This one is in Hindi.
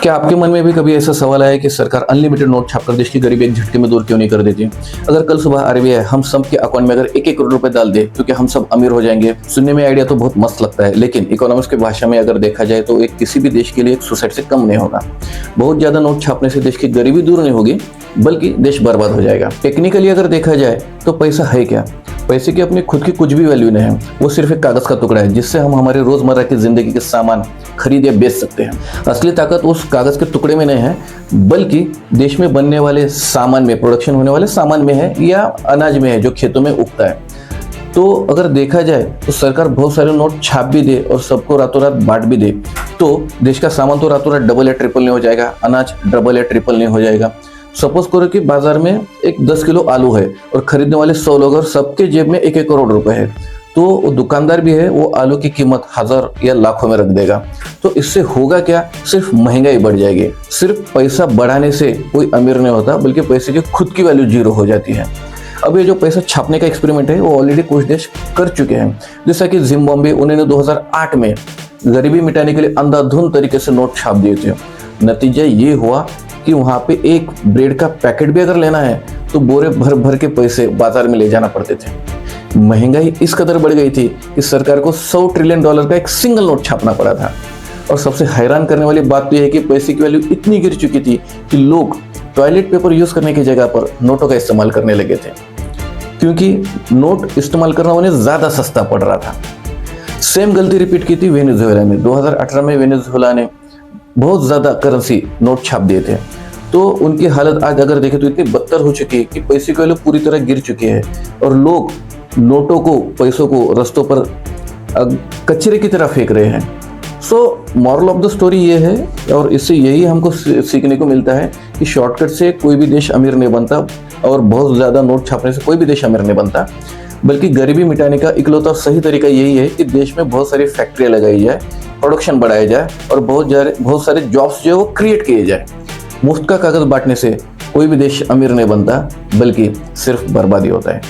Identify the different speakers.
Speaker 1: क्या आपके मन में भी कभी ऐसा सवाल आया कि सरकार अनलिमिटेड नोट छापकर देश की गरीबी एक झटके में दूर क्यों नहीं कर देती? अगर कल सुबह आरबीआई हम सब के अकाउंट में अगर 1-1 करोड़ रुपए डाल दे तो क्या हम सब अमीर हो जाएंगे? सुनने में आइडिया तो बहुत मस्त लगता है, लेकिन इकोनॉमिक्स की भाषा में अगर देखा जाए तो एक किसी भी देश के लिए एक सुसाइड से कम नहीं होगा। बहुत ज्यादा नोट छापने से देश की गरीबी दूर नहीं होगी, बल्कि देश बर्बाद हो जाएगा। टेक्निकली अगर देखा जाए तो पैसा है क्या? पैसे की अपनी खुद की कुछ भी वैल्यू नहीं है, वो सिर्फ एक कागज का टुकड़ा है जिससे हम हमारे रोजमर्रा की जिंदगी के सामान खरीद या बेच सकते हैं। असली ताकत उस कागज के टुकड़े में नहीं है, बल्कि देश में बनने वाले सामान में, प्रोडक्शन होने वाले सामान में है या अनाज में है जो खेतों में उगता है। तो अगर देखा जाए तो सरकार बहुत सारे नोट छाप भी दे और सबको रातों रात बांट भी दे तो देश का सामान तो रातों रात डबल या ट्रिपल नहीं हो जाएगा, अनाज डबल या ट्रिपल नहीं हो जाएगा। सपोज करो कि बाजार में एक 10 किलो आलू है और खरीदने वाले 100 लोग और सबके जेब में 1-1 करोड़ रुपए है, तो दुकानदार भी है वो आलू की कीमत हजार या लाखों में रख देगा। तो इससे होगा क्या? सिर्फ महंगाई बढ़ जाएगी। सिर्फ पैसा बढ़ाने से कोई अमीर नहीं होता, बल्कि पैसे की खुद की वैल्यू जीरो हो जाती है। अब ये जो पैसा छापने का एक्सपेरिमेंट है वो ऑलरेडी कुछ देश कर चुके हैं, जैसा कि जिम्बाब्वे, उन्होंने 2008 में गरीबी मिटाने के लिए अंधाधुंध तरीके से नोट छाप दिए थे। नतीजा ये हुआ कि वहां पे एक ब्रेड का पैकेट भी अगर लेना है तो बोरे भर भर के पैसे बाजार में ले जाना पड़ते थे। महंगाई इस कदर बढ़ गई थी कि सरकार को $100 ट्रिलियन का एक सिंगल नोट छापना पड़ा था। और सबसे हैरान करने वाली बात तो यह है कि पैसे की वैल्यू इतनी गिर चुकी थी कि लोग टॉयलेट पेपर यूज करने की जगह पर नोटों का इस्तेमाल करने लगे थे, क्योंकि नोट इस्तेमाल करना उन्हें ज्यादा सस्ता पड़ रहा था। सेम गलती रिपीट की थी वेनेजुएला में। 2018 में वेनेजुएला ने बहुत ज्यादा करेंसी नोट छाप दिए थे, तो उनकी हालत आज अगर देखें तो इतनी बदतर हो चुकी है कि पैसे की वैल्यू पूरी तरह गिर चुकी है और लोग नोटों को, पैसों को रास्तों पर कचरे की तरह फेंक रहे हैं। So moral of the story ये है, और इससे यही हमको सीखने को मिलता है कि शॉर्टकट से कोई भी देश अमीर नहीं बनता और बहुत ज्यादा नोट छापने से कोई भी देश अमीर नहीं बनता, बल्कि गरीबी मिटाने का इकलौता सही तरीका यही है कि देश में बहुत सारी फैक्ट्रियां लगाई जाए, प्रोडक्शन बढ़ाया जाए और बहुत सारे जॉब्स जो है वो क्रिएट किए जाए। मुफ्त का कागज बांटने से कोई भी देश अमीर नहीं बनता, बल्कि सिर्फ बर्बादी होता है।